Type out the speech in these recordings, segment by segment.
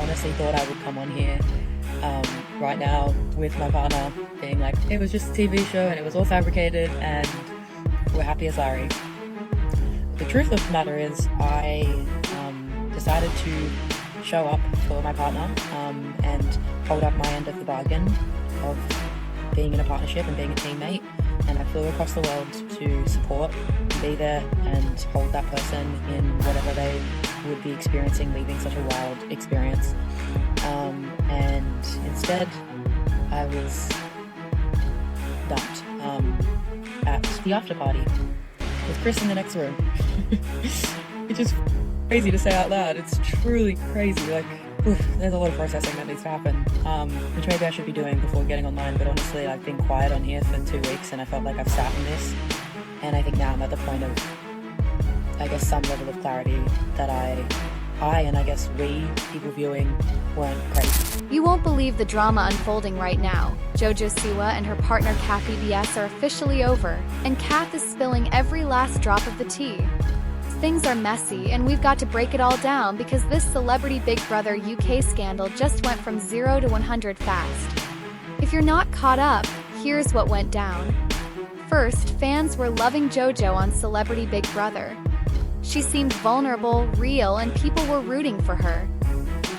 honestly thought I would come on here right now with my partner being like, it was just a TV show and it was all fabricated and we're happy as Larry. The truth of the matter is I decided to show up for my partner and hold up my end of the bargain of being in a partnership and being a teammate, and I flew across the world to support, be there and hold that person in whatever they would be experiencing, leaving such a wild experience. And instead I was dumped at the after party with Chris in the next room. It's just crazy to say out loud. It's truly crazy. Like, there's a lot of processing that needs to happen, which maybe I should be doing before getting online, but honestly I've been quiet on here for 2 weeks and I felt like I've sat in this, and I think now I'm at the point of, I guess, some level of clarity that I and I guess we, people viewing, weren't crazy. You won't believe the drama unfolding right now. JoJo Siwa and her partner Kath Ebs are officially over, and Kath is spilling every last drop of the tea. Things are messy, and we've got to break it all down because this Celebrity Big Brother UK scandal just went from 0 to 100 fast. If you're not caught up, here's what went down. First, fans were loving JoJo on Celebrity Big Brother. She seemed vulnerable, real, and people were rooting for her.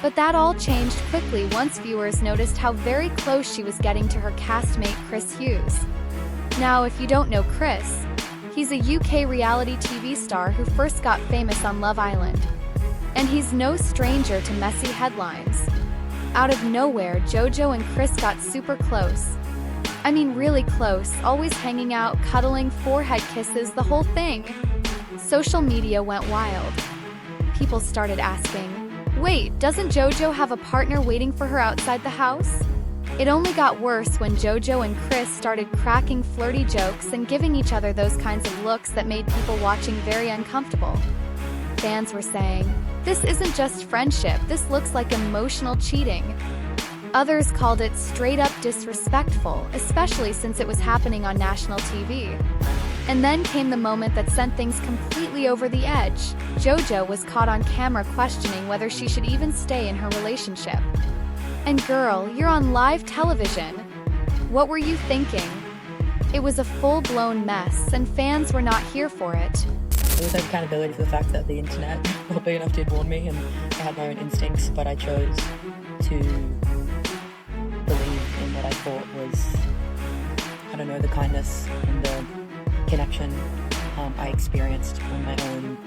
But that all changed quickly once viewers noticed how very close she was getting to her castmate Chris Hughes. Now, if you don't know Chris, he's a UK reality TV star who first got famous on Love Island. And he's no stranger to messy headlines. Out of nowhere, JoJo and Chris got super close. I mean really close, always hanging out, cuddling, forehead kisses, the whole thing. Social media went wild. People started asking, wait, doesn't JoJo have a partner waiting for her outside the house? It only got worse when JoJo and Chris started cracking flirty jokes and giving each other those kinds of looks that made people watching very uncomfortable. Fans were saying, this isn't just friendship, this looks like emotional cheating. Others called it straight-up disrespectful, especially since it was happening on national TV. And then came the moment that sent things completely over the edge. JoJo was caught on camera questioning whether she should even stay in her relationship. And girl, you're on live television. What were you thinking? It was a full-blown mess, and fans were not here for it. There was accountability for the fact that the internet, well, big enough, did warn me, and I had my own instincts, but I chose to believe in what I thought was, I don't know, the kindness and the connection I experienced on my own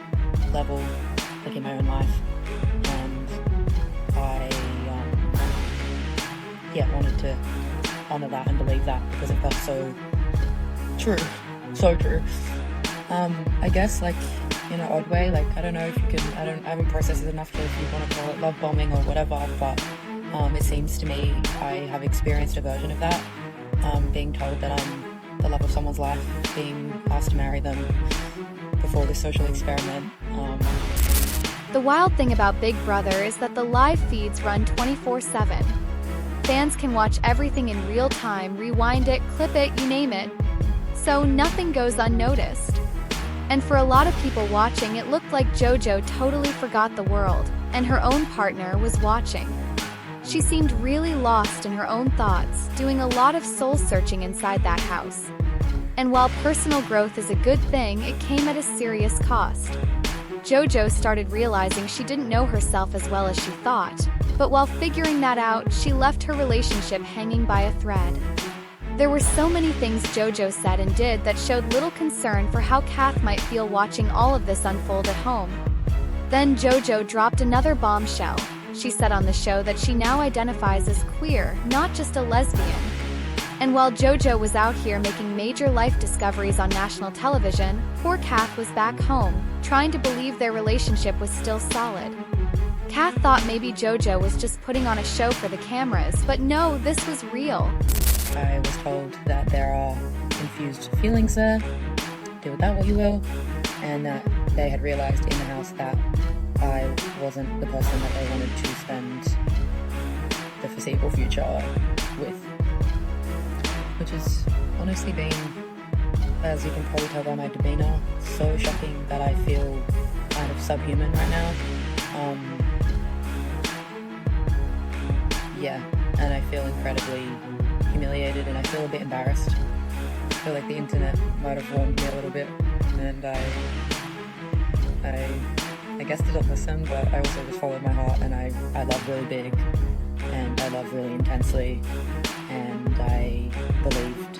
level, like in my own life, and I wanted to honor that and believe that because it felt so true, so true. I guess, like, in an odd way, like, I don't know if you can, I haven't processed it enough to, if you want to call it love bombing or whatever, but it seems to me I have experienced a version of that, being told that I'm the love of someone's life, being asked to marry them before this social experiment. The wild thing about Big Brother is that the live feeds run 24/7. Fans can watch everything in real time, rewind it, clip it, you name it. So nothing goes unnoticed. And for a lot of people watching, it looked like JoJo totally forgot the world, and her own partner was watching. She seemed really lost in her own thoughts, doing a lot of soul-searching inside that house. And while personal growth is a good thing, it came at a serious cost. JoJo started realizing she didn't know herself as well as she thought, but while figuring that out, she left her relationship hanging by a thread. There were so many things JoJo said and did that showed little concern for how Kath might feel watching all of this unfold at home. Then JoJo dropped another bombshell. She said on the show that she now identifies as queer, not just a lesbian. And while JoJo was out here making major life discoveries on national television, poor Kath was back home, trying to believe their relationship was still solid. Kath thought maybe JoJo was just putting on a show for the cameras, but no, this was real. I was told that there are confused feelings there, do with that what you will, and that they had realized in the house that I wasn't the person that they wanted to spend the foreseeable future with. Which has honestly been, as you can probably tell by my demeanor, so shocking that I feel kind of subhuman right now. yeah, and I feel incredibly humiliated, and I feel a bit embarrassed. I feel like the internet might have warned me a little bit, and I guess didn't listen, but I also just followed my heart, and I love really big, and I love really intensely, and I believed.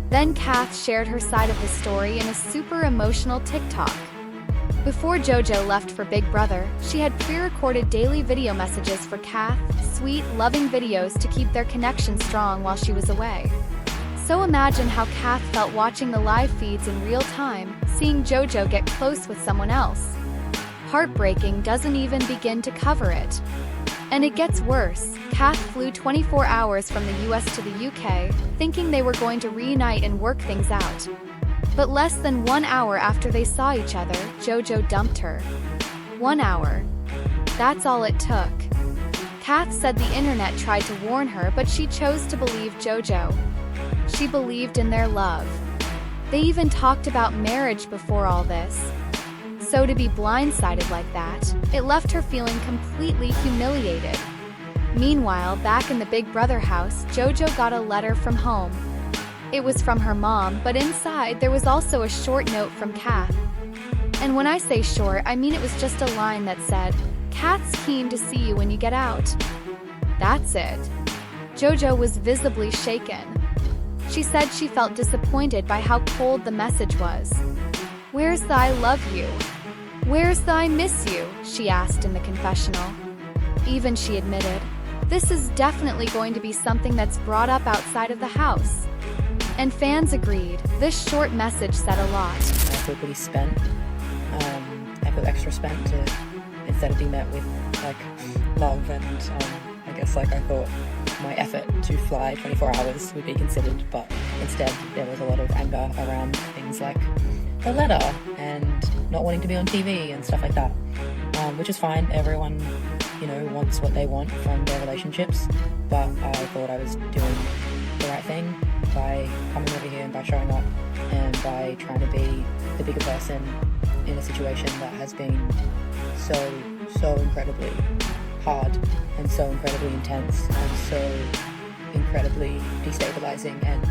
Then Kath shared her side of the story in a super emotional TikTok. Before JoJo left for Big Brother, she had pre-recorded daily video messages for Kath, sweet, loving videos to keep their connection strong while she was away. So imagine how Kath felt watching the live feeds in real time, seeing JoJo get close with someone else. Heartbreaking doesn't even begin to cover it. And it gets worse. Kath flew 24 hours from the US to the UK, thinking they were going to reunite and work things out. But less than 1 hour after they saw each other, JoJo dumped her. 1 hour. That's all it took. Kath said the internet tried to warn her, but she chose to believe JoJo. She believed in their love. They even talked about marriage before all this. So to be blindsided like that, it left her feeling completely humiliated. Meanwhile, back in the Big Brother house, JoJo got a letter from home. It was from her mom, but inside there was also a short note from Kath. And when I say short, I mean it was just a line that said, "Kath's keen to see you when you get out." That's it. JoJo was visibly shaken. She said she felt disappointed by how cold the message was. "Where's the I love you? Where's the I miss you?" she asked in the confessional. Even she admitted, this is definitely going to be something that's brought up outside of the house. And fans agreed. This short message said a lot. I feel pretty spent. I feel extra spent instead of being met with like love, and I guess like I thought my effort to fly 24 hours would be considered, but instead there was a lot of anger around things like the letter and not wanting to be on TV and stuff like that, which is fine. Everyone, wants what they want from their relationships, but I thought I was doing the right thing by coming over here and by showing up and by trying to be the bigger person in a situation that has been so incredibly hard and so incredibly intense and so incredibly destabilizing, and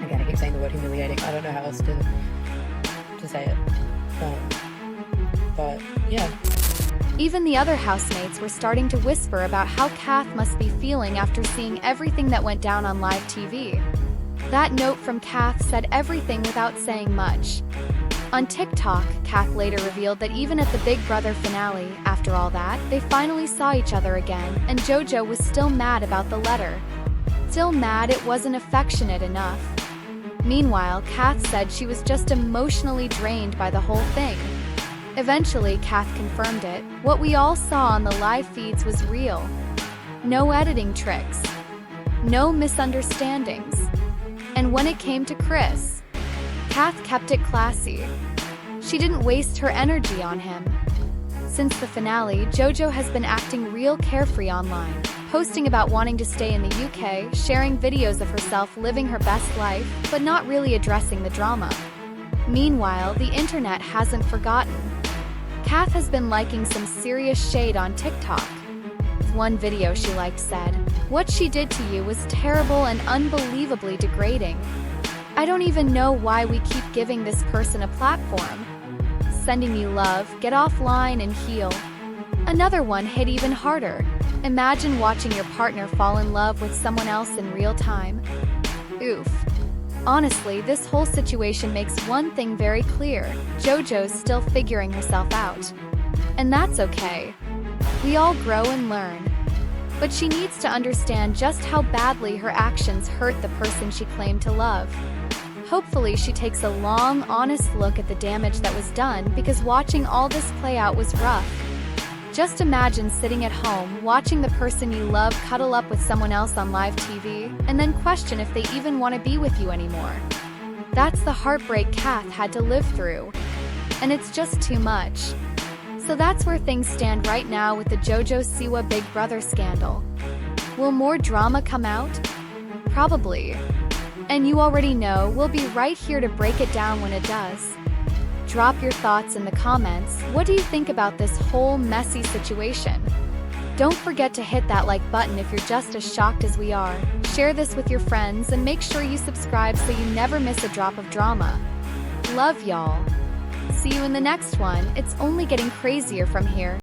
again I keep saying the word humiliating. I don't know how else to say it, but yeah. Even the other housemates were starting to whisper about how Kath must be feeling after seeing everything that went down on live TV. That note from Kath said everything without saying much. On TikTok, Kath later revealed that even at the Big Brother finale, after all that, they finally saw each other again, and JoJo was still mad about the letter. Still mad it wasn't affectionate enough. Meanwhile, Kath said she was just emotionally drained by the whole thing. Eventually, Kath confirmed it. What we all saw on the live feeds was real. No editing tricks. No misunderstandings. And when it came to Chris, Kath kept it classy. She didn't waste her energy on him. Since the finale, JoJo has been acting real carefree online, posting about wanting to stay in the UK, sharing videos of herself living her best life, but not really addressing the drama. Meanwhile, the internet hasn't forgotten. Kath has been liking some serious shade on TikTok. One video she liked said, "What she did to you was terrible and unbelievably degrading. I don't even know why we keep giving this person a platform. Sending you love, get offline and heal." Another one hit even harder. "Imagine watching your partner fall in love with someone else in real time. Oof." Honestly, this whole situation makes one thing very clear. JoJo's still figuring herself out. And that's okay. We all grow and learn. But she needs to understand just how badly her actions hurt the person she claimed to love. Hopefully she takes a long, honest look at the damage that was done, because watching all this play out was rough. Just imagine sitting at home, watching the person you love cuddle up with someone else on live TV, and then question if they even want to be with you anymore. That's the heartbreak Kath had to live through. And it's just too much. So that's where things stand right now with the JoJo Siwa Big Brother scandal. Will more drama come out? Probably. And you already know, we'll be right here to break it down when it does. Drop your thoughts in the comments. What do you think about this whole messy situation? Don't forget to hit that like button if you're just as shocked as we are. Share this with your friends and make sure you subscribe so you never miss a drop of drama. Love y'all. See you in the next one. It's only getting crazier from here.